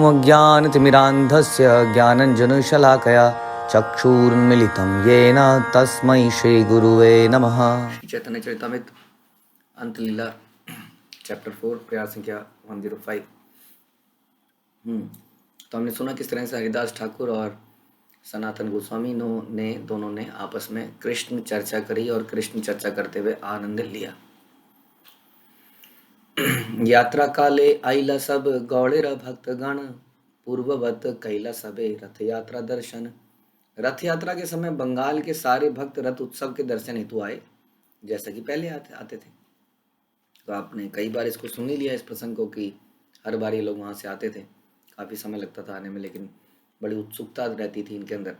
अज्ञानतिमिरान्धस्य ज्ञानञ्जनशलाकया चक्षुरुन्मिलितं येन तस्मै श्रीगुरुवे नमः। चैतन्य चरितामृत अंतलीला चैप्टर 4 प्रयास संख्या 105। तो हमने सुना किस तरह से हरिदास ठाकुर और सनातन गोस्वामी दोनों ने आपस में कृष्ण चर्चा करी और कृष्ण चर्चा करते हुए आनंद लिया। यात्रा काले आइला सब गौड़ेर भक्तगण पूर्ववत कैला सबे रथ यात्रा दर्शन। रथ यात्रा के समय बंगाल के सारे भक्त रथ उत्सव के दर्शन हेतु आए, जैसा कि पहले आते थे। तो आपने कई बार इसको सुन ही लिया इस प्रसंग को कि हर बार ये लोग वहां से आते थे। काफी समय लगता था आने में, लेकिन बड़ी उत्सुकता रहती थी इनके अंदर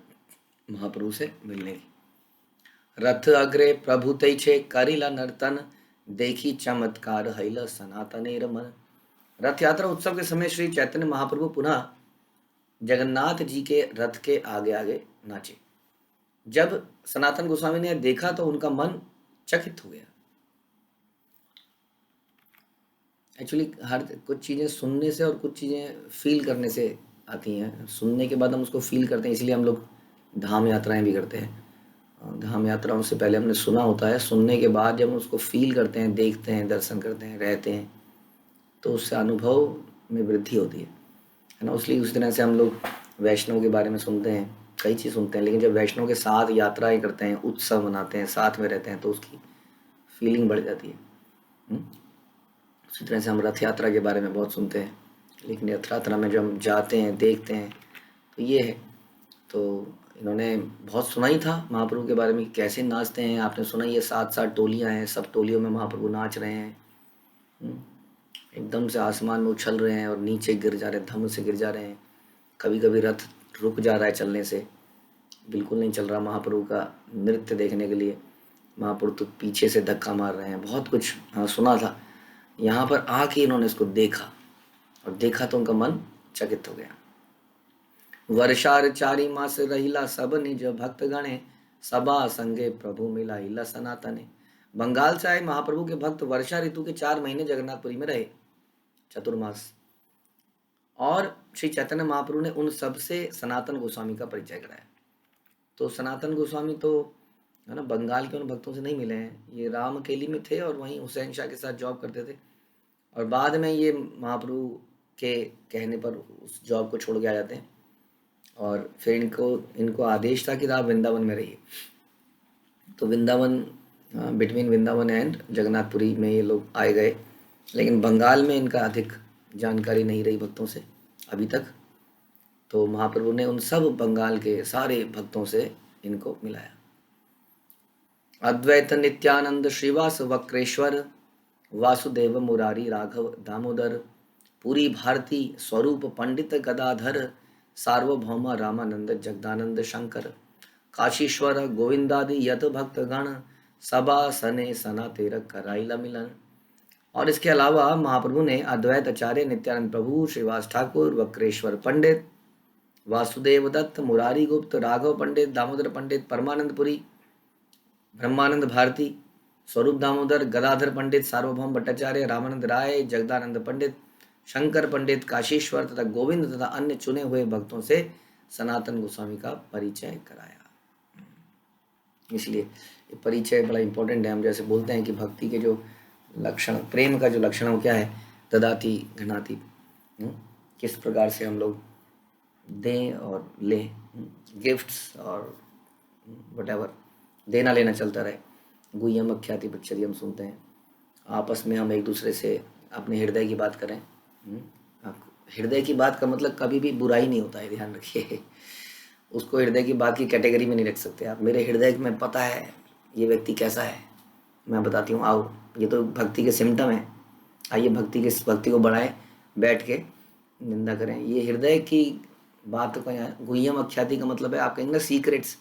महाप्रभु से मिलने की। रथ अग्रे प्रभु तैछे करिला नर्तन देखी चमत्कार हैला सनातनेर मन। रथ यात्रा उत्सव के समय श्री चैतन्य महाप्रभु पुनः जगन्नाथ जी के रथ के आगे आगे नाचे। जब सनातन गोस्वामी ने देखा तो उनका मन चकित हो गया। एक्चुअली हर कुछ चीजें सुनने से और कुछ चीजें फील करने से आती हैं। सुनने के बाद हम उसको फील करते हैं, इसलिए हम लोग धाम यात्राएं भी करते हैं। धाम यात्राओं से पहले हमने सुना होता है, सुनने के बाद जब हम उसको फील करते हैं, देखते हैं, दर्शन करते हैं, रहते हैं, तो उससे अनुभव में वृद्धि होती है ना। इसलिए उस तरह से हम लोग वैष्णव के बारे में सुनते हैं, कई चीज़ सुनते हैं, लेकिन जब वैष्णव के साथ यात्राएं करते हैं, उत्सव मनाते हैं, साथ में रहते हैं, तो उसकी फीलिंग बढ़ जाती है। उसी तरह से हम रथ यात्रा के बारे में बहुत सुनते हैं, लेकिन रथ यात्रा में जब हम जाते हैं, देखते हैं, तो ये है। तो इन्होंने बहुत सुना ही था महाप्रभु के बारे में, कैसे नाचते हैं। आपने सुना ही है, 7-7 टोलियां हैं, सब टोलियों में महाप्रभु नाच रहे हैं, एकदम से आसमान में उछल रहे हैं और नीचे गिर जा रहे हैं, धम से गिर जा रहे हैं। कभी कभी रथ रुक जा रहा है चलने से, बिल्कुल नहीं चल रहा महाप्रभु का नृत्य देखने के लिए। महाप्रभु तो पीछे से धक्का मार रहे हैं, बहुत कुछ सुना था। यहाँ पर आके इन्होंने इसको देखा, और देखा तो उनका मन चकित हो गया। वर्षार 4 मास रहिला सब निज भक्त गणे सबा संगे प्रभु मिलाइला सनातने। बंगाल से आए महाप्रभु के भक्त वर्षा ऋतु के 4 महीने जगन्नाथपुरी में रहे, चतुर्मास। और श्री चैतन्य महाप्रभु ने उन सब से सनातन गोस्वामी का परिचय कराया। तो सनातन गोस्वामी तो है ना, बंगाल के उन भक्तों से नहीं मिले हैं। ये रामकेली में थे और वहीं हुसैन शाह के साथ जॉब करते थे, और बाद में ये महाप्रभु के कहने पर उस जॉब को छोड़ के आ जाते हैं, और फिर इनको आदेश था कि आप वृंदावन में रहिए। तो वृंदावन, बिटवीन वृंदावन एंड जगन्नाथपुरी में ये लोग आए गए, लेकिन बंगाल में इनका अधिक जानकारी नहीं रही भक्तों से अभी तक। तो महाप्रभु ने उन सब बंगाल के सारे भक्तों से इनको मिलाया। अद्वैत नित्यानंद श्रीवास वक्रेश्वर वासुदेव मुरारी राघव दामोदर पूरी भारती स्वरूप पंडित गदाधर सार्वभौम रामानंद जगदानंद शंकर काशीश्वर गोविंदादि यत भक्त गण सबा सने सना तेर कराइला मिलन। और इसके अलावा महाप्रभु ने अद्वैत आचार्य नित्यानंद प्रभु, श्रीवास ठाकुर, वक्रेश्वर पंडित, वासुदेव दत्त, मुरारी गुप्त, राघव पंडित, दामोदर पंडित, परमानंदपुरी, ब्रह्मानंद भारती, स्वरूप दामोदर, गदाधर पंडित, सार्वभौम भट्टाचार्य, रामानंद राय, जगदानंद पंडित, शंकर पंडित, काशीश्वर तथा गोविंद तथा अन्य चुने हुए भक्तों से सनातन गोस्वामी का परिचय कराया। इसलिए ये परिचय बड़ा इंपॉर्टेंट है। हम जैसे बोलते हैं कि भक्ति के जो लक्षण, प्रेम का जो लक्षण वो क्या है, ददाति घनाति, किस प्रकार से हम लोग दें और लें, गिफ्ट्स और वटेवर, देना लेना चलता रहे। गुह्यम अख्याति पृच्छति हम सुनते हैं, आपस में हम एक दूसरे से अपने हृदय की बात करें। हृदय की बात का मतलब कभी भी बुराई नहीं होता है, ध्यान रखिए। उसको हृदय की बात की कैटेगरी में नहीं रख सकते आप। मेरे हृदय में पता है ये व्यक्ति कैसा है, मैं बताती हूँ, आओ, ये तो भक्ति के सिम्टम है, आइए भक्ति को बढ़ाएं, बैठ के निंदा करें। ये हृदय की बात को यहाँ गुह्यम अख्याति का मतलब है, आप कहेंगे ना सीक्रेट्स।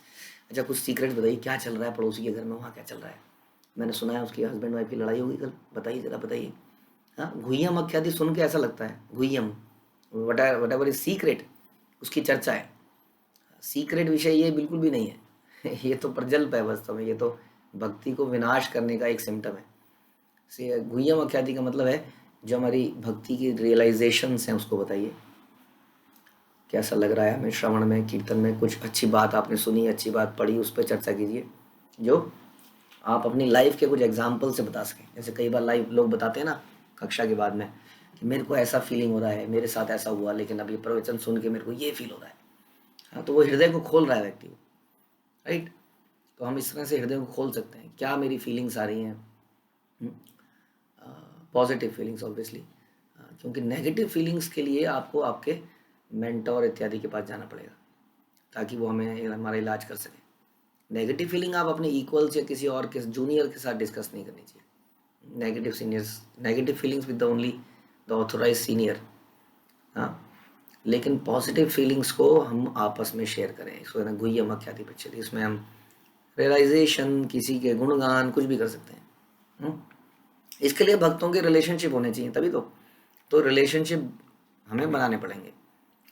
अच्छा, कुछ सीक्रेट बताइए, क्या चल रहा है पड़ोसी के घर में, वहाँ क्या चल रहा है, मैंने सुना है उसकी हस्बैंड वाइफ की लड़ाई होगी कल, बताइए जरा बताइए। हाँ, गुह्यम अख्याति सुन के ऐसा लगता है, गुह्यम वट एवर इज सीक्रेट, उसकी चर्चा है। सीक्रेट विषय ये बिल्कुल भी नहीं है। ये तो प्रजल्प है वास्तव में, ये तो भक्ति को विनाश करने का एक सिम्टम है। गुह्यम अख्याति का मतलब है जो हमारी भक्ति की रियलाइजेशंस हैं उसको बताइए। कैसा लग रहा है हमें श्रवण में, कीर्तन में? कुछ अच्छी बात आपने सुनी, अच्छी बात पढ़ी, उस पर चर्चा कीजिए जो आप अपनी लाइफ के कुछ एग्जाम्पल से बता सकें। जैसे कई बार लाइव लोग बताते हैं ना कक्षा के बाद में कि मेरे को ऐसा फीलिंग हो रहा है, मेरे साथ ऐसा हुआ, लेकिन अब ये प्रवचन सुन के मेरे को ये फील हो रहा है। हाँ, तो वो हृदय को खोल रहा है व्यक्ति को, राइट। तो हम इस तरह से हृदय को खोल सकते हैं, क्या मेरी फीलिंग्स आ रही हैं, पॉजिटिव फीलिंग्स ऑब्वियसली, क्योंकि नेगेटिव फीलिंग्स के लिए आपको आपके मेंटोर इत्यादि के पास जाना पड़ेगा ताकि वो हमें हमारा इलाज कर सके। नेगेटिव फीलिंग आप अपने इक्वल्स या किसी और के जूनियर के साथ डिस्कस नहीं करनी चाहिए। Negative seniors, negative feelings with the only the authorise senior. हाँ, लेकिन पॉजिटिव फीलिंग्स को हम आपस में शेयर करें। इसको कहते हैं गुह्यम आख्याति पृच्छति। इसमें हम रियलाइजेशन, किसी के गुणगान, कुछ भी कर सकते हैं। इसके लिए भक्तों के रिलेशनशिप होने चाहिए, तभी तो रिलेशनशिप हमें बनाने पड़ेंगे।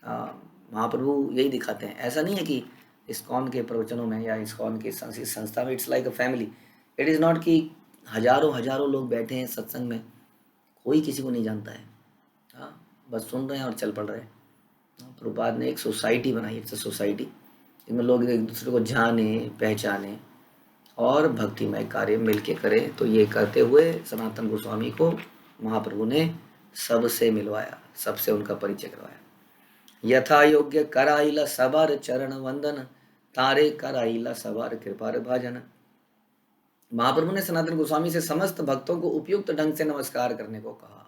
महाप्रभु यही दिखाते हैं। ऐसा नहीं है कि इस्कॉन के प्रवचनों में या इस्कॉन के संस्था में it's like a family. It is not कि हजारों हजारों लोग बैठे हैं सत्संग में, कोई किसी को नहीं जानता है। हाँ, बस सुन रहे हैं और चल पड़ रहे हैं। प्रभुपाद ने एक सोसाइटी बनाई, इट्स अ सोसाइटी, जिसमें लोग एक दूसरे को जाने, पहचाने और भक्तिमय कार्य मिलके करें। तो ये करते हुए सनातन गोस्वामी को महाप्रभु ने सबसे मिलवाया, सबसे उनका परिचय करवाया। यथा योग्य कराइला सबार चरण वंदन, तारे कराइला सबार कृपार भाजन। महाप्रभु ने सनातन गोस्वामी से समस्त भक्तों को उपयुक्त ढंग से नमस्कार करने को कहा।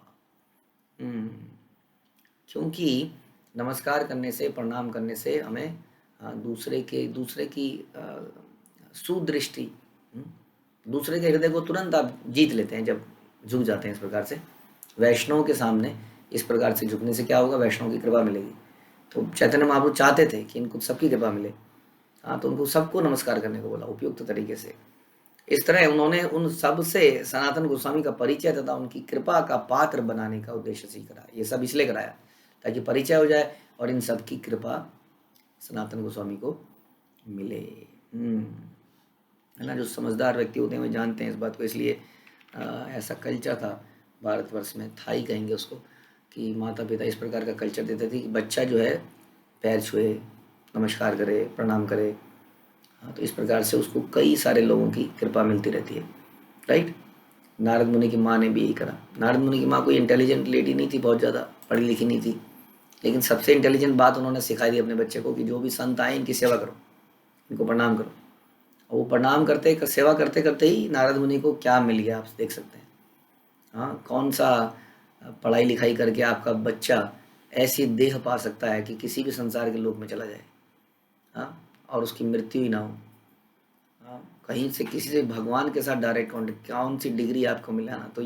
क्योंकि नमस्कार करने से, प्रणाम करने से हमें दूसरे की सुदृष्टि, दूसरे के हृदय को तुरंत आप जीत लेते हैं जब झुक जाते हैं इस प्रकार से। वैष्णव के सामने इस प्रकार से झुकने से क्या होगा? वैष्णव की कृपा मिलेगी। तो चैतन्य महाप्रभु चाहते थे कि इनको सबकी कृपा मिले। हाँ, तो उनको सबको नमस्कार करने को बोला उपयुक्त तरीके से। इस तरह उन्होंने उन सब से सनातन गोस्वामी का परिचय तथा उनकी कृपा का पात्र बनाने का उद्देश्य से कराया। ये सब इसलिए कराया ताकि परिचय हो जाए और इन सब की कृपा सनातन गोस्वामी को मिले। है ना, जो समझदार व्यक्ति होते हैं वे जानते हैं इस बात को। इसलिए ऐसा कल्चर था भारतवर्ष में, था ही कहेंगे उसको, कि माता पिता इस प्रकार का कल्चर देते थे कि बच्चा जो है पैर छुए, नमस्कार करे, प्रणाम करे। हाँ, तो इस प्रकार से उसको कई सारे लोगों की कृपा मिलती रहती है, राइट। नारद मुनि की माँ ने भी यही करा। नारद मुनि की माँ कोई इंटेलिजेंट लेडी नहीं थी, बहुत ज़्यादा पढ़ी लिखी नहीं थी, लेकिन सबसे इंटेलिजेंट बात उन्होंने सिखाई दी अपने बच्चे को कि जो भी संत आए इनकी सेवा करो, इनको प्रणाम करो। और वो प्रणाम करते, सेवा करते करते ही नारद मुनि को क्या मिल गया आप देख सकते हैं। हाँ, कौन सा पढ़ाई लिखाई करके आपका बच्चा ऐसी देह पा सकता है कि किसी भी संसार के लोक में चला जाए, हाँ, और उसकी मृत्यु ही ना हो। हाँ, कहीं से किसी से भगवान के साथ डायरेक्ट कॉन्टेक्ट, कौन सी डिग्री आपको मिला ना, तो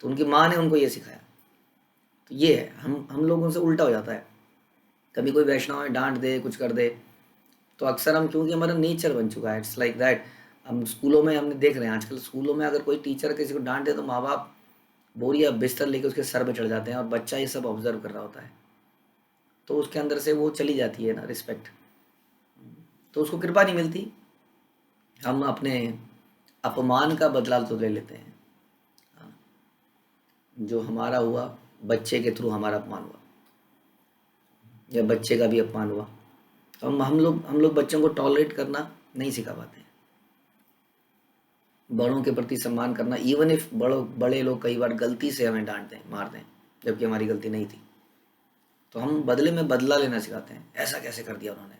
उनकी माँ ने उनको ये सिखाया। तो ये है, हम लोगों से उल्टा हो जाता है। कभी कोई वैष्णव डांट दे, कुछ कर दे, तो अक्सर हम, क्योंकि हमारा नेचर बन चुका है, इट्स लाइक दैट। हम स्कूलों में हमने देख रहे हैं आजकल, स्कूलों में अगर कोई टीचर किसी को डांट दे तो माँ बाप बोरी या बिस्तर लेके उसके सर पे चढ़ जाते हैं और बच्चा ये सब ऑब्जर्व कर रहा होता है। तो उसके अंदर से वो चली जाती है ना रिस्पेक्ट, तो उसको कृपा नहीं मिलती। हम अपने अपमान का बदला तो ले लेते हैं। जो हमारा हुआ, बच्चे के थ्रू हमारा अपमान हुआ या बच्चे का भी अपमान हुआ, तो हम लोग बच्चों को टॉलरेट करना नहीं सिखा पाते हैं। बड़ों के प्रति सम्मान करना, इवन इफ बड़े लोग कई बार गलती से हमें डांटते हैं, मारते हैं, जबकि हमारी गलती नहीं थी, तो हम बदले में बदला लेना सिखाते हैं। ऐसा कैसे कर दिया उन्होंने,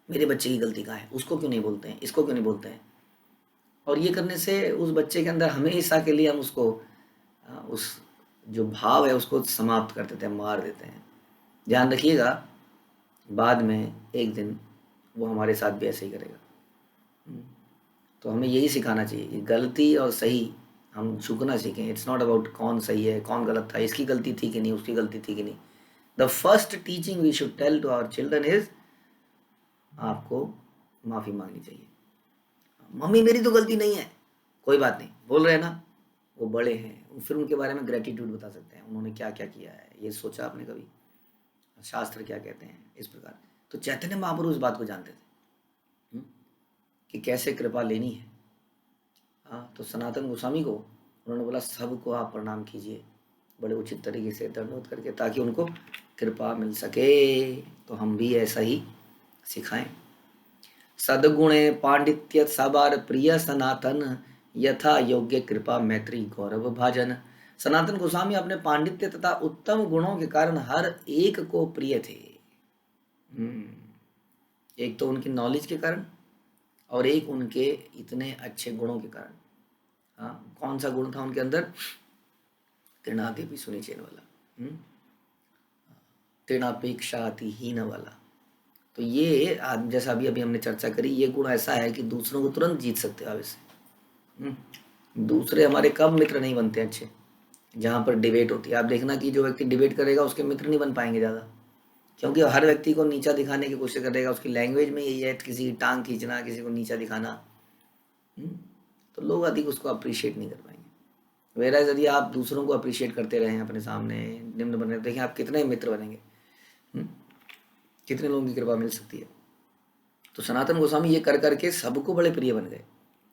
मेरे बच्चे की गलती कहाँ है, उसको क्यों नहीं बोलते हैं, इसको क्यों नहीं बोलते हैं। और ये करने से उस बच्चे के अंदर हमेशा के लिए हम उसको उस जो भाव है उसको समाप्त कर देते हैं, मार देते हैं। ध्यान रखिएगा, बाद में एक दिन वो हमारे साथ भी ऐसे ही करेगा। तो हमें यही सिखाना चाहिए कि गलती और सही हम झुकना सीखें। इट्स नॉट अबाउट कौन सही है कौन गलत था, इसकी गलती थी कि नहीं, उसकी गलती थी कि नहीं। The first teaching we should tell to our children is, आपको माफ़ी मांगनी चाहिए। मम्मी मेरी तो गलती नहीं है, कोई बात नहीं, बोल रहे हैं ना, वो बड़े हैं, फिर उनके बारे में ग्रेटिट्यूड बता सकते हैं, उन्होंने क्या क्या किया है, ये सोचा आपने कभी, शास्त्र क्या कहते हैं, इस प्रकार। तो चैतन्य महाप्रभु इस बात को जानते थे कि कैसे कृपा लेनी है। हाँ, तो सनातन गोस्वामी को उन्होंने बोला सबको आप प्रणाम कीजिए, बड़े उचित तरीके से दंडवत करके, ताकि उनको कृपा मिल सके। तो हम भी ऐसा ही सिखाएं। सद्गुणे पांडित्य सबार प्रिय सनातन, यथा योग्य कृपा मैत्री गौरव भाजन। सनातन गोस्वामी अपने पांडित्य तथा उत्तम गुणों के कारण हर एक को प्रिय थे। एक तो उनकी नॉलेज के कारण, और एक उनके इतने अच्छे गुणों के कारण। हाँ, कौन सा गुण था उनके अंदर? तृणादेवी सुनिचेन वाला, तृणापेक्षातिहीन वाला। तो ये जैसा अभी अभी हमने चर्चा करी, ये गुण ऐसा है कि दूसरों को तुरंत जीत सकते हो आप इससे। दूसरे हमारे कब मित्र नहीं बनते अच्छे? जहाँ पर डिबेट होती है। आप देखना कि जो व्यक्ति डिबेट करेगा उसके मित्र नहीं बन पाएंगे ज़्यादा, क्योंकि हर व्यक्ति को नीचा दिखाने की कोशिश करेगा। उसकी लैंग्वेज में यही है, किसी की टांग खींचना, किसी को नीचा दिखाना। तो लोग अधिक उसको अप्रिशिएट नहीं कर पाएंगे। वेराज यदि आप दूसरों को अप्रिशिएट करते रहें, अपने सामने निम्न बने, देखिए आप कितने मित्र बनेंगे, कितने लोगों की कृपा मिल सकती है। तो सनातन गोस्वामी ये कर करके सबको बड़े प्रिय बन गए।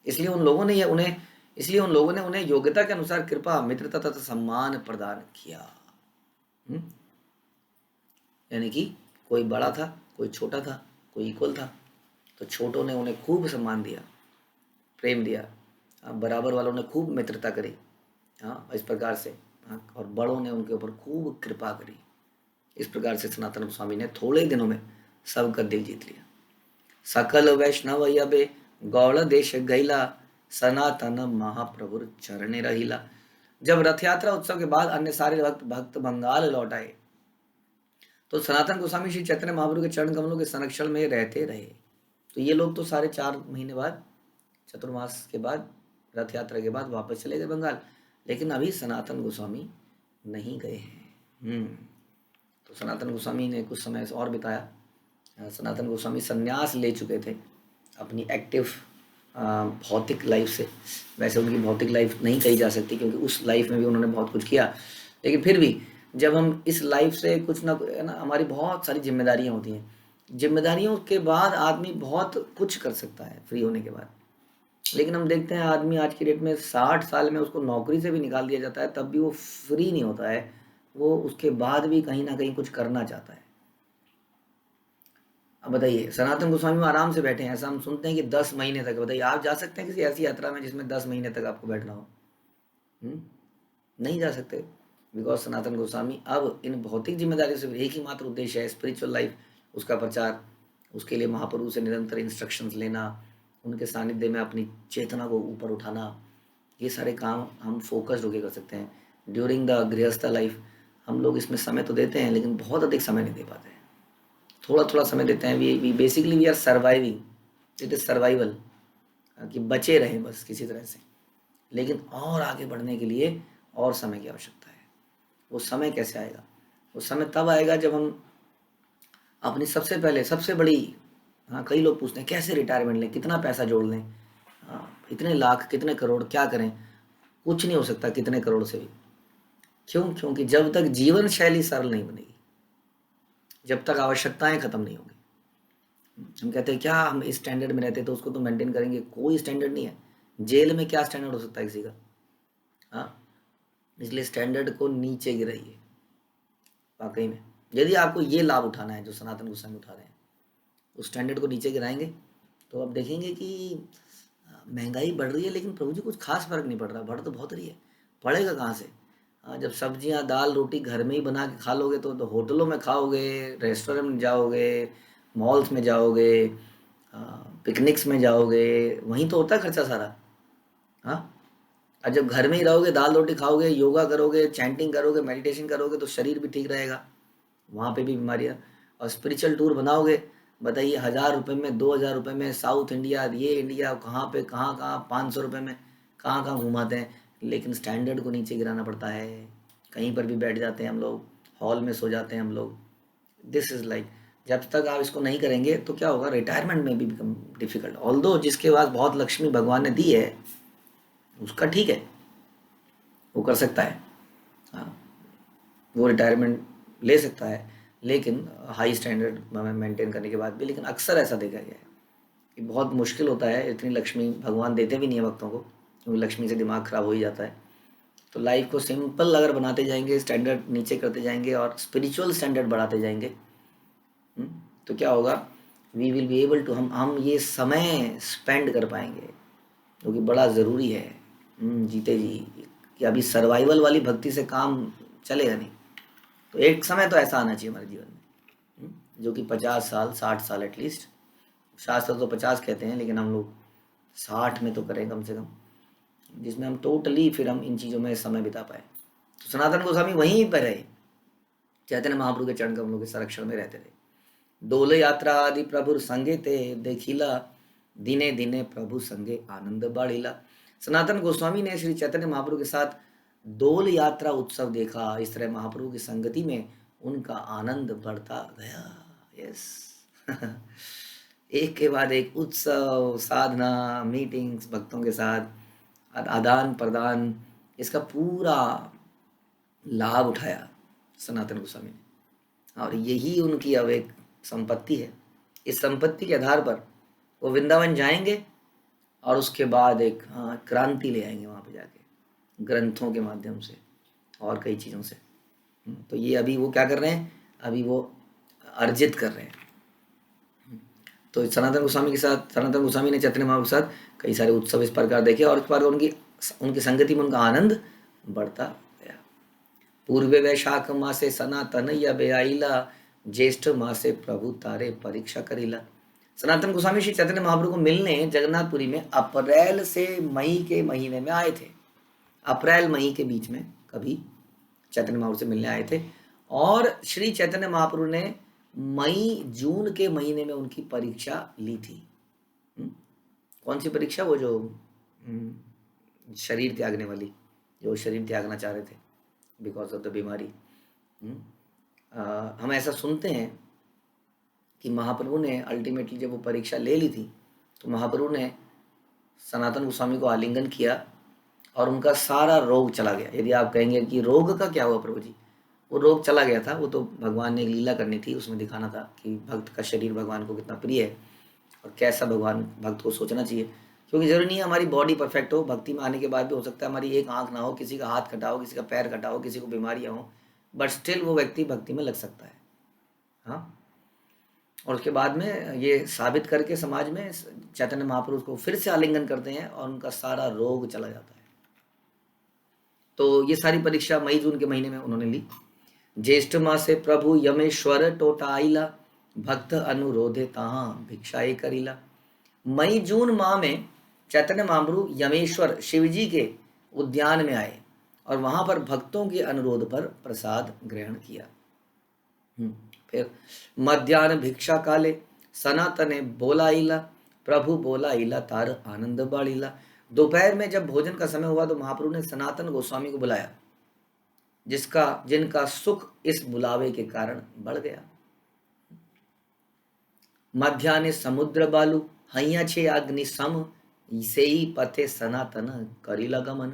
इसलिए उन लोगों ने उन्हें योग्यता के अनुसार कृपा, मित्रता तथा सम्मान प्रदान किया। यानी कि कोई बड़ा था, कोई छोटा था, कोई इक्वल था, तो छोटों ने उन्हें खूब सम्मान दिया, प्रेम दिया। बराबर वालों ने खूब मित्रता करी, इस प्रकार से। और बड़ों ने उनके ऊपर खूब कृपा करी। इस प्रकार से सनातन गोस्वामी ने थोड़े दिनों में सबका दिल जीत लिया। सकल वैष्णव यबे गौड़ देश गैला, सनातन महाप्रभु चरण रहिला। जब रथ यात्रा उत्सव के बाद अन्य सारे भक्त बंगाल लौट आए, तो सनातन गोस्वामी श्री चैतन्य महाप्रभु के चरण कमलों के संरक्षण में रहते रहे। तो ये लोग तो साढ़े 4 महीने बाद, चतुर्मास के बाद, रथ यात्रा के बाद वापस चले गए बंगाल, लेकिन अभी सनातन गोस्वामी नहीं गए हैं। तो सनातन गोस्वामी ने कुछ समय और बिताया। सनातन गोस्वामी संन्यास ले चुके थे अपनी एक्टिव भौतिक लाइफ से। वैसे उनकी भौतिक लाइफ नहीं कही जा सकती, क्योंकि उस लाइफ में भी उन्होंने बहुत कुछ किया, लेकिन फिर भी जब हम इस लाइफ से कुछ ना, है ना, हमारी बहुत सारी जिम्मेदारियां होती हैं। जिम्मेदारियों के बाद आदमी बहुत कुछ कर सकता है फ्री होने के बाद, लेकिन हम देखते हैं आदमी आज की डेट में 60 साल में उसको नौकरी से भी निकाल दिया जाता है, तब भी वो फ्री नहीं होता है। वो उसके बाद भी कहीं ना कहीं कुछ करना चाहता है। अब बताइए, सनातन गोस्वामी में आराम से बैठे हैं, ऐसा हम सुनते हैं कि 10 महीने तक। बताइए, आप जा सकते हैं किसी ऐसी यात्रा में जिसमें 10 महीने तक आपको बैठना हो? नहीं जा सकते, बिकॉज सनातन गोस्वामी अब इन भौतिक जिम्मेदारियों से एक ही मात्र उद्देश्य है, स्पिरिचुअल लाइफ, उसका प्रचार, उसके लिए महाप्रभु से निरंतर इंस्ट्रक्शंस लेना, उनके सानिध्य में अपनी चेतना को ऊपर उठाना। ये सारे काम हम फोकस्ड होकर कर सकते हैं। ड्यूरिंग द गृहस्थ लाइफ हम लोग इसमें समय तो देते हैं, लेकिन बहुत अधिक समय नहीं दे पाते हैं। थोड़ा थोड़ा समय देते हैं। We basically we are surviving, it is survival, कि बचे रहें बस किसी तरह से। लेकिन और आगे बढ़ने के लिए और समय की आवश्यकता है। वो समय कैसे आएगा? वो समय तब आएगा जब हम अपनी सबसे पहले सबसे बड़ी, कई लोग पूछते हैं कैसे रिटायरमेंट लें, कितना पैसा जोड़ लें, इतने लाख, कितने करोड़, क्या करें? कुछ नहीं हो सकता कितने करोड़ से भी। क्यों? क्योंकि जब तक जीवन शैली सरल नहीं बनेगी, जब तक आवश्यकताएं खत्म नहीं होंगी। हम कहते हैं क्या हम इस स्टैंडर्ड में रहते तो उसको तो मेंटेन करेंगे, कोई स्टैंडर्ड नहीं है। जेल में क्या स्टैंडर्ड हो सकता है किसी का? इसलिए स्टैंडर्ड को नीचे गिराइए। वाकई में यदि आपको ये लाभ उठाना है जो सनातन गोस्वामी उठा रहे हैं, उस स्टैंडर्ड को नीचे गिराएंगे तो आप देखेंगे कि महंगाई बढ़ रही है, लेकिन प्रभु जी कुछ खास फर्क नहीं पड़ रहा। बढ़ तो बहुत रही है, पड़ेगा कहाँ से? जब सब्जियां दाल रोटी घर में ही बना के खा लोगे तो होटलों में खाओगे, रेस्टोरेंट में जाओगे, मॉल्स में जाओगे, पिकनिक्स में जाओगे, वहीं तो होता है खर्चा सारा। और जब घर में ही रहोगे, दाल रोटी खाओगे, योगा करोगे, चैंटिंग करोगे, मेडिटेशन करोगे, तो शरीर भी ठीक रहेगा, वहाँ पे भी बीमारियाँ। और स्पिरिचुअल टूर बनाओगे, बताइए 1000 रुपये में, 2000 रुपये में, साउथ इंडिया, ये इंडिया, कहाँ पे कहाँ 500 रुपये में कहाँ घुमाते हैं। लेकिन स्टैंडर्ड को नीचे गिराना पड़ता है। कहीं पर भी बैठ जाते हैं हम लोग, हॉल में सो जाते हैं हम लोग। दिस इज़ लाइक, जब तक आप इसको नहीं करेंगे तो क्या होगा, रिटायरमेंट में भी बिकम डिफिकल्ट। ऑल्दो जिसके पास बहुत लक्ष्मी भगवान ने दी है उसका ठीक है, वो कर सकता है, वो रिटायरमेंट ले सकता है, लेकिन हाई स्टैंडर्ड मेंटेन करने के बाद भी। लेकिन अक्सर ऐसा देखा गया है कि बहुत मुश्किल होता है, इतनी लक्ष्मी भगवान देते भी नहीं है भक्तों को, क्योंकि लक्ष्मी से दिमाग खराब हो ही जाता है। तो लाइफ को सिंपल अगर बनाते जाएंगे, स्टैंडर्ड नीचे करते जाएंगे और स्पिरिचुअल स्टैंडर्ड बढ़ाते जाएंगे, तो क्या होगा, we will be able to, हम ये समय स्पेंड कर पाएंगे, जो कि बड़ा ज़रूरी है जीते जी, कि अभी सर्वाइवल वाली भक्ति से काम चलेगा नहीं। तो एक समय तो ऐसा आना चाहिए हमारे जीवन में, जो कि 50 साल 60 साल एटलीस्ट, शास्त्र तो 50 कहते हैं, लेकिन हम लोग 60 में तो करें कम से कम, जिसमें हम टोटली फिर हम इन चीज़ों में समय बिता पाए। तो सनातन गोस्वामी वहीं पर रहे, चैतन्य महाप्रभु के चरण कमलों के संरक्षण में रहते रहे। डोल यात्रा आदि प्रभु संगे ते देखिला, दिने दिने प्रभु संगे आनंद बाढ़िला। सनातन गोस्वामी ने श्री चैतन्य महाप्रभु के साथ डोल यात्रा उत्सव देखा। इस तरह महाप्रभु की संगति में उनका आनंद बढ़ता गया। यस एक के बाद एक उत्सव, साधना, मीटिंग्स भक्तों के साथ, आदान प्रदान, इसका पूरा लाभ उठाया सनातन गोस्वामी ने, और यही उनकी अब एक संपत्ति है। इस संपत्ति के आधार पर वो वृंदावन जाएंगे और उसके बाद एक क्रांति ले आएंगे वहाँ पे जाके, ग्रंथों के माध्यम से और कई चीज़ों से। तो ये अभी वो क्या कर रहे हैं, अभी वो अर्जित कर रहे हैं। तो सनातन गोस्वामी के साथ, सनातन गोस्वामी ने चैतन्य महाप्रभु के साथ कई सारे उत्सव इस प्रकार देखे, और इस बार उनकी संगति में उनका आनंद बढ़ता गया। पूर्वे वैशाख मासे सनातन या बेआईला, ज्येष्ठ मासे प्रभु तारे परीक्षा करीला। सनातन गोस्वामी श्री चैतन्य महाप्रभु को मिलने जगन्नाथपुरी में अप्रैल से मई के महीने में आए थे। अप्रैल मई के बीच में कभी चैतन्य महाप्रभु से मिलने आए थे, और श्री चैतन्य महाप्रभु ने मई जून के महीने में उनकी परीक्षा ली थी। कौन सी परीक्षा, वो जो शरीर त्यागने वाली, जो शरीर त्यागना चाह रहे थे बिकॉज ऑफ द बीमारी। हम ऐसा सुनते हैं कि महाप्रभु ने अल्टीमेटली जब वो परीक्षा ले ली थी, तो महाप्रभु ने सनातन गोस्वामी को आलिंगन किया और उनका सारा रोग चला गया। यदि आप कहेंगे कि रोग का क्या हुआ प्रभु जी, वो रोग चला गया था, वो तो भगवान ने एक लीला करनी थी, उसमें दिखाना था कि भक्त का शरीर भगवान को कितना प्रिय है और कैसा भगवान भक्त को सोचना चाहिए। क्योंकि जरूरी नहीं है हमारी बॉडी परफेक्ट हो, भक्ति में आने के बाद भी हो सकता है हमारी एक आंख ना हो, किसी का हाथ कटा हो, किसी का पैर कटा हो, किसी को बीमारियां हो, बट स्टिल वो व्यक्ति भक्ति में लग सकता है। हाँ, और उसके बाद में ये साबित करके समाज में चैतन्य महापुरुष को फिर से आलिंगन करते हैं और उनका सारा रोग चला जाता है। तो ये सारी परीक्षा मई जून के महीने में उन्होंने ली। ज्येष्ठ मासे प्रभु यमेश्वर टोटाइला, भक्त अनुरोधे तहाँ भिक्षाए करीला। मई जून माह में चैतन्य महाप्रभु यमेश्वर शिवजी के उद्यान में आए और वहां पर भक्तों के अनुरोध पर प्रसाद ग्रहण किया। फिर मध्यान्ह भिक्षा काले सनातने बोलाइला, प्रभु बोलाइला तार आनंद बाड़ीला। दोपहर में जब भोजन का समय हुआ तो महाप्रभु ने सनातन गोस्वामी को बुलाया, जिनका सुख इस बुलावे के कारण बढ़ गया। मध्यान्ह समुद्र बालू हैया छे अग्नि सम, से ही पथे सनातन करीला गमन।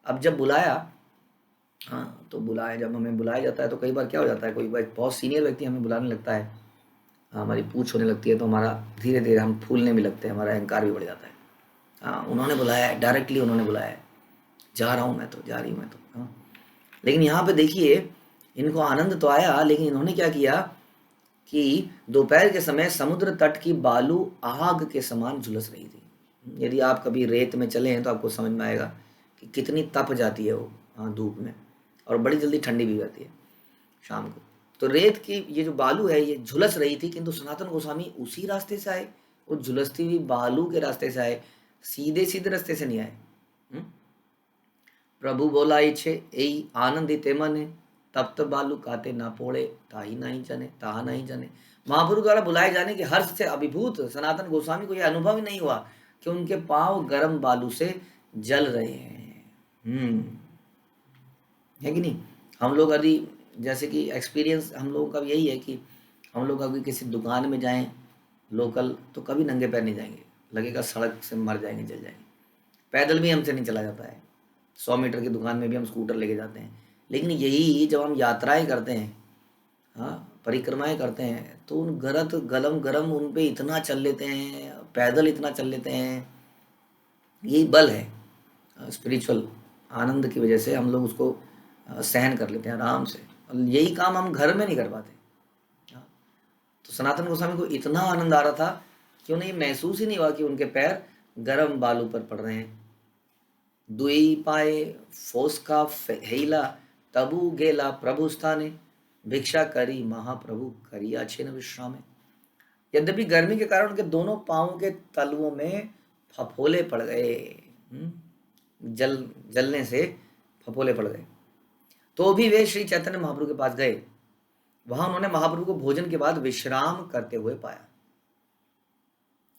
अब जब बुलाया, हाँ तो बुलाया, जब हमें बुलाया जाता है तो कई बार क्या हो जाता है, कोई बहुत सीनियर व्यक्ति हमें बुलाने लगता है, हमारी पूछ होने लगती है, तो हमारा धीरे धीरे हम फूलने भी लगते हैं, हमारा अहंकार भी बढ़ जाता है। हाँ, उन्होंने बुलाया है, डायरेक्टली उन्होंने बुलाया है, जा रहा हूँ मैं तो, जा रही हूँ मैं तो। हाँ, लेकिन यहाँ पे देखिए, इनको आनंद तो आया, लेकिन इन्होंने क्या किया कि दोपहर के समय समुद्र तट की बालू आग के समान झुलस रही थी। यदि आप कभी रेत में चले हैं तो आपको समझ में आएगा कि कितनी तप जाती है वो, हाँ, धूप में, और बड़ी जल्दी ठंडी भी जाती है शाम को। तो रेत की ये जो बालू है ये झुलस रही थी, किंतु सनातन गोस्वामी उसी रास्ते से आए, वो झुलसती हुई बालू के रास्ते से आए, सीधे सीधे रास्ते से नहीं आए। प्रभु बोलाई छे यही आनंदित मने, तप्त बालू काते ना पोड़े, ताही नहीं जने, ताहा नहीं जने। महाप्रभु द्वारा बुलाए जाने के हर्ष से अभिभूत सनातन गोस्वामी को यह अनुभव ही नहीं हुआ कि उनके पांव गर्म बालू से जल रहे हैं। है कि नहीं? हम लोग यदि जैसे कि एक्सपीरियंस हम लोगों का यही है कि हम लोग अभी किसी दुकान में जाएं लोकल, तो कभी नंगे पैर नहीं जाएंगे, लगेगा सड़क से मर जाएंगे, जल जाएंगे। पैदल भी हमसे नहीं चला जाता है, 100 मीटर की दुकान में भी हम स्कूटर लेके जाते हैं। लेकिन यही जब हम यात्राएं करते हैं, हाँ, परिक्रमाएं करते हैं, तो उन गरम उन पे इतना चल लेते हैं, पैदल इतना चल लेते हैं। यही बल है स्पिरिचुअल आनंद की वजह से हम लोग उसको सहन कर लेते हैं आराम से, और यही काम हम घर में नहीं कर पाते। तो सनातन गोस्वामी को इतना आनंद आ रहा था कि उन्हें ये महसूस ही नहीं हुआ कि उनके पैर गर्म बालू पर पड़ रहे हैं। दुई पाए फोस्का हेला तबु गेला प्रभु स्थाने, भिक्षा करी महाप्रभु करिया छिन विश्रामे। यद्यपि गर्मी के कारण उनके दोनों पांवों के तलवों में फफोले पड़ गए, जलने से फफोले पड़ गए, तो भी वे श्री चैतन्य महाप्रभु के पास गए। वहां उन्होंने महाप्रभु को भोजन के बाद विश्राम करते हुए पाया।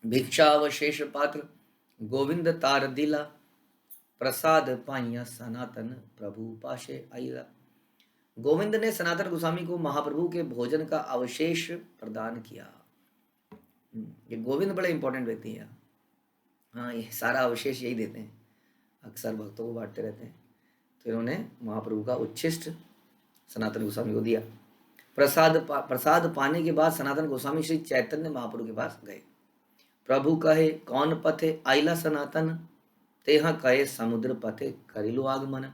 भिक्षा अवशेष पात्र गोविंद तार दिला, प्रसाद पाइया सनातन प्रभु पाशे आईला। गोविंद ने सनातन गोस्वामी को महाप्रभु के भोजन का अवशेष प्रदान किया। ये गोविंद बड़े इंपॉर्टेंट व्यक्ति हैं। हाँ, ये सारा अवशेष यही देते हैं, अक्सर भक्तों को बांटते रहते हैं। तो इन्होंने महाप्रभु का उच्छिष्ट सनातन गोस्वामी को दिया। प्रसाद पाने के बाद सनातन गोस्वामी श्री चैतन्य महाप्रभु के पास गए। प्रभु कहे कौन पथे आइला सनातन, तेहा कहे समुद्र पथे करिलो आगमन।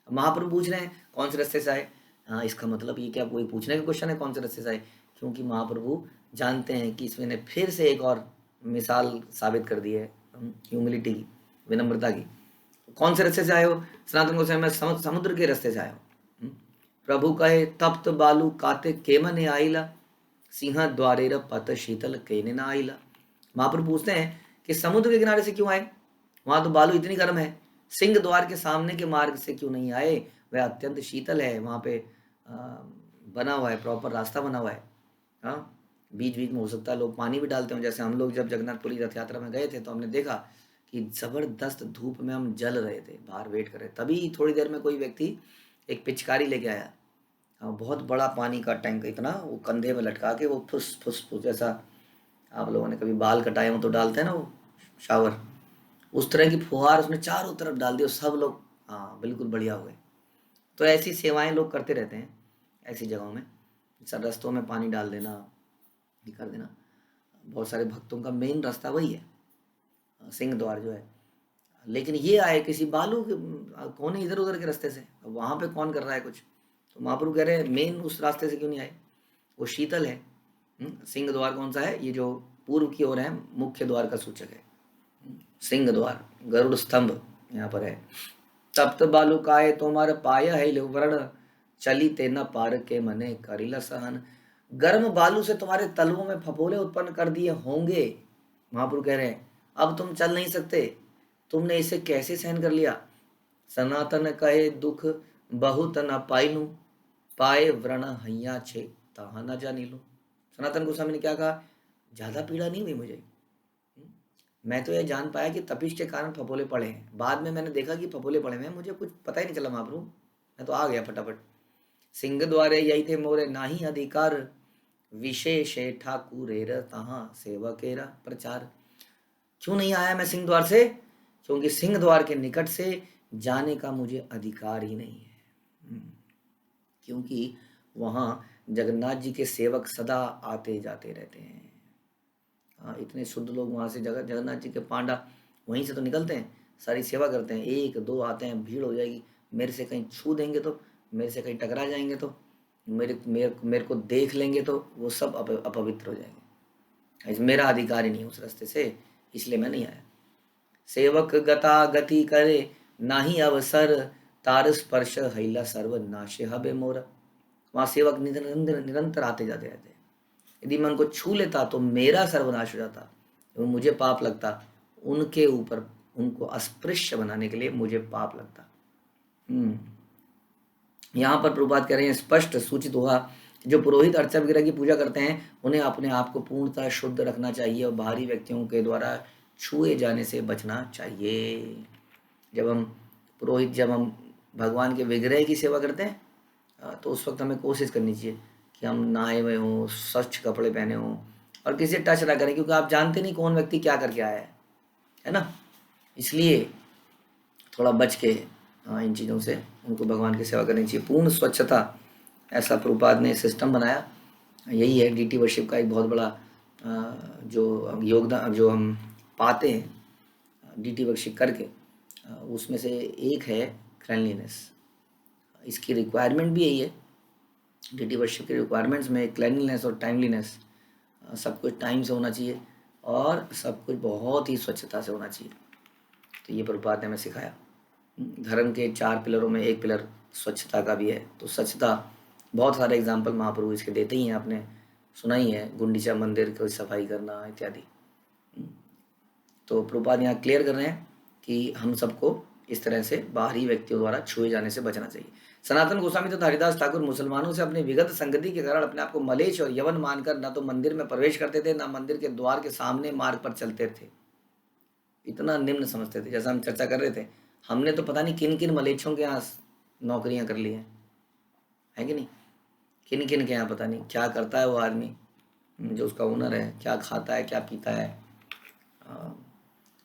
महाप्रभु पूछ रहे हैं कौन से रास्ते से आए। हाँ, इसका मतलब ये क्या कोई पूछने का क्वेश्चन है कौन से रास्ते से आए, क्योंकि महाप्रभु जानते हैं कि इसमें ने फिर से एक और मिसाल साबित कर दी है ह्यूमिलिटी की, विनम्रता की। कौन से रास्ते से आए हो? सनातन गोस्वामी में समुद्र के रास्ते से आए हो। प्रभु कहे तप्त बालू काते केमने आइला, सिंह द्वारेर पत शीतल केने ना आइला। महाप्रभु पूछते हैं कि समुद्र के किनारे से क्यों आए, वहां तो बालू इतनी गर्म है। सिंह द्वार के सामने के मार्ग से क्यों नहीं आए, वह अत्यंत शीतल है, वहां पे बना हुआ है, प्रॉपर रास्ता बना हुआ है। हाँ, बीच बीच में हो सकता है लोग पानी भी डालते हैं। जैसे हम लोग जब जगन्नाथपुरी रथ यात्रा में गए थे तो हमने देखा कि जबरदस्त धूप में हम जल रहे थे, बाहर वेट कर रहे। तभी थोड़ी देर में कोई व्यक्ति एक पिचकारी लेके आया, बहुत बड़ा पानी का टैंक, इतना, वो कंधे में लटका के, वो फुस फुस फुस, जैसा आप लोगों ने कभी बाल कटाए हो तो डालते हैं ना वो शावर, उस तरह की फुहार उसने चारों तरफ डाल दी और सब लोग हाँ बिल्कुल बढ़िया हो गए। तो ऐसी सेवाएं लोग करते रहते हैं ऐसी जगहों में, सर रस्तों में पानी डाल देना, ये कर देना। बहुत सारे भक्तों का मेन रास्ता वही है, सिंह द्वार जो है। लेकिन ये आए किसी बालू के कोने इधर उधर के रास्ते से, वहाँ पे कौन कर रहा है कुछ। तो महाप्रभु कह रहे हैं मेन उस रास्ते से क्यों नहीं आए, वो शीतल है। सिंह द्वार कौन सा है? ये जो पूर्व की ओर है, मुख्य द्वार का सूचक है सिंह द्वार। गरुड़ स्तंभ यहाँ पर है। तप्त बालू काय तोमार पाय है वर्ण, चली ते न पार के मने करिला सहन। गर्म बालू से तुम्हारे तलवों में फफोले उत्पन्न कर दिए होंगे। महाप्रभु कह रहे हैं अब तुम चल नहीं सकते, तुमने इसे कैसे सहन कर लिया। सनातन कहे दुख बहुत न पाइनु, पाए व्रण हैया छे ताहा न जानी लू। सनातन गोस्वामी ने क्या कहा, ज्यादा पीड़ा नहीं हुई मुझे, मैं तो यह जान पाया कि तपिश के कारण फफोले पड़े हैं। बाद में मैंने देखा कि फफोले पड़े हैं, मुझे कुछ पता ही नहीं चला महाप्रभु, मैं तो आ गया फटाफट। सिंह द्वारे यही थे मोरे नाही अधिकार, विशेष ठाकुरेर तहाँ सेवकेरा प्रचार। क्यों नहीं आया मैं सिंह द्वार से? क्योंकि सिंह द्वार के निकट से जाने का मुझे अधिकार ही नहीं है, क्योंकि वहां जगन्नाथ जी के सेवक सदा आते जाते रहते हैं। इतने शुद्ध लोग वहां से जगन्नाथ जी के पांडा वहीं से तो निकलते हैं, सारी सेवा करते हैं। एक दो आते हैं, भीड़ हो जाएगी, मेरे से कहीं छू देंगे तो, मेरे से कहीं टकरा जाएंगे तो, मेरे को देख लेंगे तो वो सब अपवित्र हो जाएंगे। मेरा अधिकार ही नहीं उस रास्ते से, इसलिए मैं नहीं आया। सेवक गता गति करे नाही अवसर, तार स्पर्श हैला सर्व नाशे हबे मोर। वहां सेवक निरंतर आते जाते रहते। यदि मैं उनको छू लेता तो मेरा सर्वनाश हो जाता, तो मुझे पाप लगता। उनके ऊपर उनको अस्पृश्य बनाने के लिए मुझे पाप लगता। यहाँ पर प्रभुपाद कह रहे हैं स्पष्ट सूचित हुआ, जो पुरोहित अर्चा वगैरह की पूजा करते हैं उन्हें अपने आप को पूर्णतः शुद्ध रखना चाहिए और बाहरी व्यक्तियों के द्वारा छुए जाने से बचना चाहिए। जब हम भगवान के विग्रह की सेवा करते हैं तो उस वक्त हमें कोशिश करनी चाहिए कि हम नहाए हुए हों, स्वच्छ कपड़े पहने हों और किसी से टच ना करें, क्योंकि आप जानते नहीं कौन व्यक्ति क्या करके आया है ना। इसलिए थोड़ा बच के इन चीज़ों से उनको भगवान की सेवा करनी चाहिए। पूर्ण स्वच्छता, ऐसा प्रभुपाद ने सिस्टम बनाया। यही है डीटी वर्शिप का एक बहुत बड़ा जो योगदान जो हम पाते हैं डीटी वर्शिप करके, उसमें से एक है क्लैनलीनेस, इसकी रिक्वायरमेंट भी यही है। डीटी वर्शिप की रिक्वायरमेंट्स में क्लैनलीनेस और टाइमलीनेस, सब कुछ टाइम से होना चाहिए और सब कुछ बहुत ही स्वच्छता से होना चाहिए। तो ये प्रभुपाद ने हमें सिखाया। धर्म के 4 पिलरों में एक पिलर स्वच्छता का भी है। तो स्वच्छता, बहुत सारे एग्जाम्पल महाप्रभु इसके देते ही हैं, आपने सुना ही है, गुंडीचा मंदिर की सफाई करना इत्यादि। तो प्रभुपाद यहाँ क्लियर कर रहे हैं कि हम सबको इस तरह से बाहरी व्यक्तियों द्वारा छुए जाने से बचना चाहिए। सनातन गोस्वामी तथा हरिदास ठाकुर मुसलमानों से अपने विगत संगति के कारण अपने आप को मलेच्छ और यवन मानकर न तो मंदिर में प्रवेश करते थे, न मंदिर के द्वार के सामने मार्ग पर चलते थे। इतना निम्न समझते थे। जैसा हम चर्चा कर रहे थे, हमने तो पता नहीं किन किन मलेच्छों के यहाँ नौकरियां कर ली हैं, है कि नहीं? किन किन के यहाँ पता नहीं क्या करता है वो आदमी जो उसका ओनर है, क्या खाता है, क्या पीता है।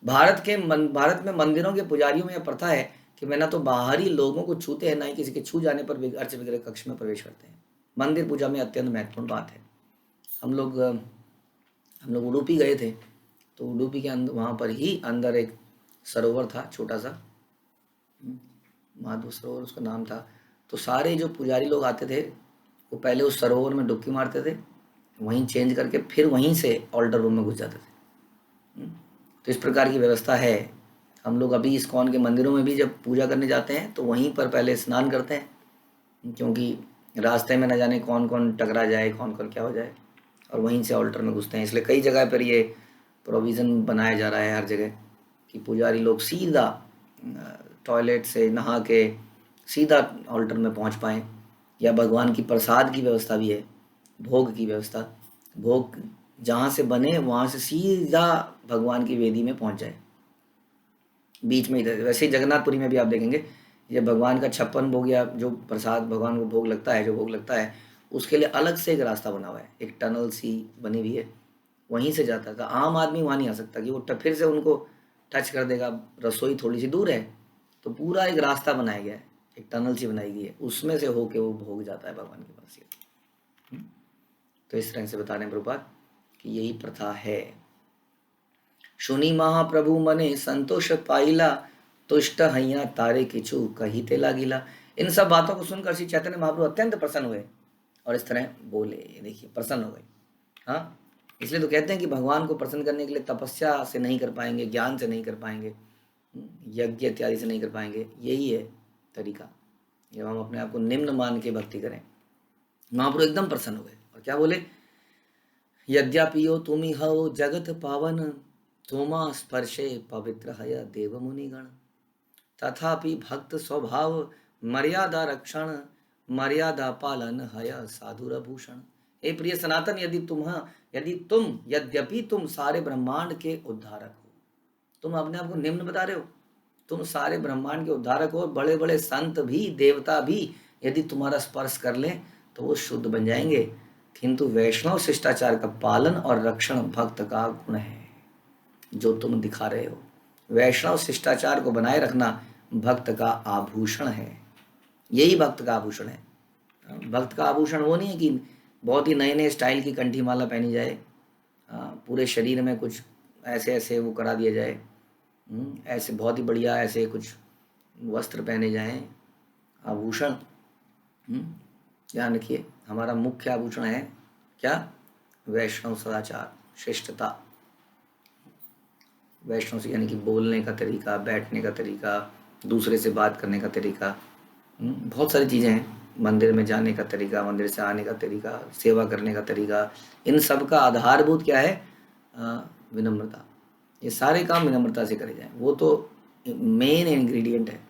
भारत में मंदिरों के पुजारियों में यह प्रथा है कि वे न तो बाहरी लोगों को छूते हैं, न ही किसी के छू जाने पर अर्च विग्रह कक्ष में प्रवेश करते हैं। मंदिर पूजा में अत्यंत महत्वपूर्ण बात है। हम लोग उडुपी गए थे, तो उडुपी के अंदर, वहाँ पर ही अंदर एक सरोवर था, छोटा सा माधव सरोवर उसका नाम था। तो सारे जो पुजारी लोग आते थे वो पहले उस सरोवर में डुबकी मारते थे, वहीं चेंज करके फिर वहीं से ऑल्टर रूम में घुस जाते थे। तो इस प्रकार की व्यवस्था है। हम लोग अभी इस्कॉन के मंदिरों में भी जब पूजा करने जाते हैं तो वहीं पर पहले स्नान करते हैं, क्योंकि रास्ते में न जाने कौन कौन टकरा जाए, कौन कौन क्या हो जाए, और वहीं से ऑल्टर में घुसते हैं। इसलिए कई जगह पर ये प्रोविज़न बनाया जा रहा है हर जगह कि पुजारी लोग सीधा टॉयलेट से नहा के सीधा ऑल्टर में पहुंच पाएँ। या भगवान की प्रसाद की व्यवस्था भी है, भोग की व्यवस्था, भोग जहाँ से बने वहाँ से सीधा भगवान की वेदी में पहुँच जाए, बीच में इधर। वैसे ही जगन्नाथपुरी में भी आप देखेंगे, जब भगवान का 56 भोग या जो प्रसाद भगवान को भोग लगता है, जो भोग लगता है, उसके लिए अलग से एक रास्ता बना हुआ है, एक टनल सी बनी हुई है, वहीं से जाता था। आम आदमी वहाँ नहीं आ सकता कि वो फिर से उनको टच कर देगा। रसोई थोड़ी सी दूर है, तो पूरा एक रास्ता बनाया गया है, एक टनल सी बनाई गई है, उसमें से होके वो भोग जाता है भगवान के पास। तो इस तरह से बता रहे हैं प्रभुपाद कि यही प्रथा है। सुनी महाप्रभु मने संतोष पाइला, तुष्ट हैया तारे किचु कही ते लागिला। इन सब बातों को सुनकर श्री चैतन्य महाप्रभु अत्यंत प्रसन्न हुए और इस तरह बोले। देखिए, प्रसन्न हो गए। हाँ, इसलिए तो कहते हैं कि भगवान को प्रसन्न करने के लिए तपस्या से नहीं कर पाएंगे, ज्ञान से नहीं कर पाएंगे, यज्ञ इत्यादि से नहीं कर पाएंगे। यही है तरीका, जब हम अपने आप को निम्न मान के भक्ति करें। महाप्रभु एकदम प्रसन्न हुए और क्या बोले, यद्यपियो तुमि हो जगत पावन, तुमा स्पर्शे पवित्र हय देव मुनिगण, तथापि भक्त स्वभाव मर्यादा रक्षण, मर्यादा पालन हय साधुर भूषण। हे प्रिय सनातन, यद्यपि तुम सारे ब्रह्मांड के उद्धारक हो, तुम अपने आप को निम्न बता रहे हो, तुम सारे ब्रह्मांड के उद्धारक हो, बड़े बड़े संत भी, देवता भी यदि तुम्हारा स्पर्श कर लें तो वो शुद्ध बन जाएंगे, किंतु वैष्णव शिष्टाचार का पालन और रक्षण भक्त का गुण है जो तुम दिखा रहे हो। वैष्णव शिष्टाचार को बनाए रखना भक्त का आभूषण है, यही भक्त का आभूषण है। भक्त का आभूषण वो नहीं है कि बहुत ही नए नए स्टाइल की कंठी माला पहनी जाए, पूरे शरीर में कुछ ऐसे ऐसे वो करा दिया जाए, ऐसे बहुत ही बढ़िया ऐसे कुछ वस्त्र पहने जाएं। आभूषण, ध्यान रखिए, हमारा मुख्य आभूषण है क्या? वैष्णव सदाचार, श्रेष्ठता। वैष्णव से यानी कि बोलने का तरीका, बैठने का तरीका, दूसरे से बात करने का तरीका, बहुत सारी चीज़ें हैं। मंदिर में जाने का तरीका, मंदिर से आने का तरीका, सेवा करने का तरीका, इन सब का आधारभूत क्या है? विनम्रता। ये सारे काम विनम्रता से करे जाएं, वो तो मेन इंग्रेडिएंट है।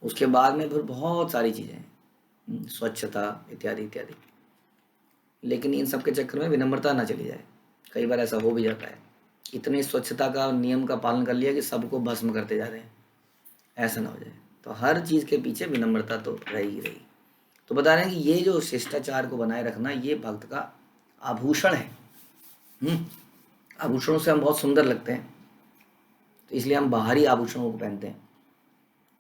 उसके बाद में फिर बहुत सारी चीज़ें हैं, स्वच्छता इत्यादि इत्यादि। लेकिन इन सब के चक्कर में विनम्रता ना चली जाए। कई बार ऐसा हो भी जाता है, इतनी स्वच्छता का नियम का पालन कर लिया कि सबको भस्म करते जा रहे हैं, ऐसा ना हो जाए। तो हर चीज़ के पीछे विनम्रता तो रहेगी रही। तो बता रहे हैं कि ये जो शिष्टाचार को बनाए रखना, ये भक्त का आभूषण है। आभूषणों से हम बहुत सुंदर लगते हैं, तो इसलिए हम बाहरी आभूषणों को पहनते हैं।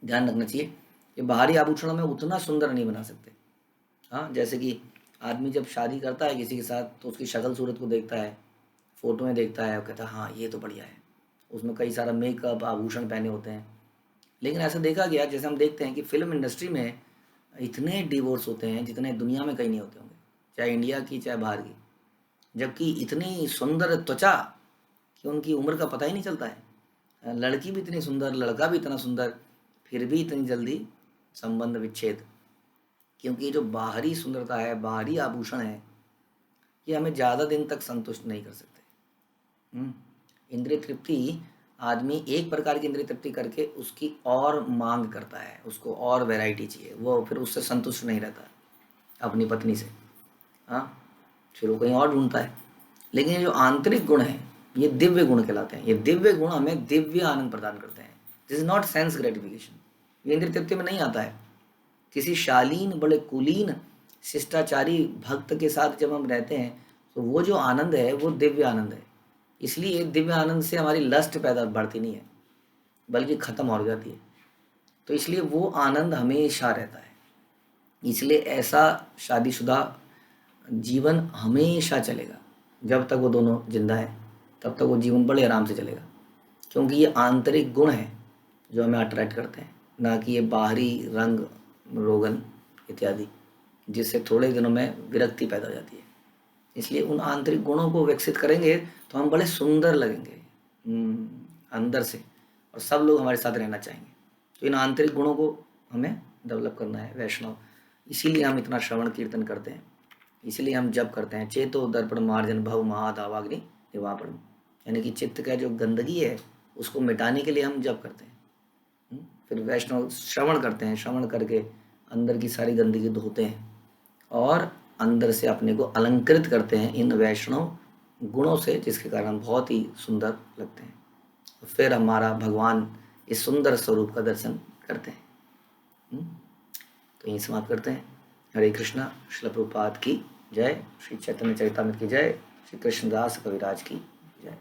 ध्यान रखना चाहिए कि बाहरी आभूषणों में उतना सुंदर नहीं बना सकते। हाँ, जैसे कि आदमी जब शादी करता है किसी के साथ तो उसकी शक्ल सूरत को देखता है, फोटो में देखता है और कहता है हाँ ये तो बढ़िया है। उसमें कई सारा मेकअप, आभूषण पहने होते हैं, लेकिन ऐसा देखा गया, जैसे हम देखते हैं कि फिल्म इंडस्ट्री में इतने डिवोर्स होते हैं जितने दुनिया में कहीं नहीं होते होंगे, चाहे इंडिया की चाहे बाहर की, जबकि इतनी सुंदर त्वचा कि उनकी उम्र का पता ही नहीं चलता है। लड़की भी इतनी सुंदर, लड़का भी इतना सुंदर, फिर भी इतनी जल्दी संबंध विच्छेद। क्योंकि ये जो बाहरी सुंदरता है, बाहरी आभूषण है, ये हमें ज़्यादा दिन तक संतुष्ट नहीं कर सकते। इंद्रिय तृप्ति, आदमी एक प्रकार की इंद्रिय तृप्ति करके उसकी और मांग करता है, उसको और वैरायटी चाहिए, वो फिर उससे संतुष्ट नहीं रहता अपनी पत्नी से। हाँ, फिर वो कहीं और ढूंढता है। लेकिन ये जो आंतरिक गुण है, ये दिव्य गुण कहलाते हैं। ये दिव्य गुण हमें दिव्य आनंद प्रदान करते हैं। This is not sense gratification, ये इंद्रिय तृप्ति में नहीं आता है। किसी शालीन, बड़े कुलीन, शिष्टाचारी भक्त के साथ जब हम रहते हैं तो वो जो आनंद है वो दिव्य आनंद है। इसलिए दिव्य आनंद से हमारी लस्ट पैदा बढ़ती नहीं है, बल्कि खत्म हो जाती है। तो इसलिए वो आनंद हमेशा रहता है। इसलिए ऐसा शादीशुदा जीवन हमेशा चलेगा। जब तक वो दोनों जिंदा है तब तक वो जीवन बड़े आराम से चलेगा, क्योंकि ये आंतरिक गुण है जो हमें अट्रैक्ट करते हैं, ना कि ये बाहरी रंग रोगन इत्यादि, जिससे थोड़े दिनों में विरक्ति पैदा हो जाती है। इसलिए उन आंतरिक गुणों को विकसित करेंगे तो हम बड़े सुंदर लगेंगे अंदर से, और सब लोग हमारे साथ रहना चाहेंगे। तो इन आंतरिक गुणों को हमें डेवलप करना है वैष्णव। इसीलिए हम इतना श्रवण कीर्तन करते हैं, इसीलिए हम जप करते हैं। चेतो दर्पण मार्जन भव महादावाग्नि निवापण, यानी कि चित्त का जो गंदगी है उसको मिटाने के लिए हम जप करते हैं। फिर वैष्णव श्रवण करते हैं, श्रवण करके अंदर की सारी गंदगी धोते हैं और अंदर से अपने को अलंकृत करते हैं इन वैष्णव गुणों से, जिसके कारण हम बहुत ही सुंदर लगते हैं। फिर हमारा भगवान इस सुंदर स्वरूप का दर्शन करते हैं। तो यहीं समाप्त करते हैं। हरे कृष्णा। श्रील प्रभुपाद की जय। श्री चैतन्य चरितामृत की जय। श्री कृष्णदास कविराज की जय।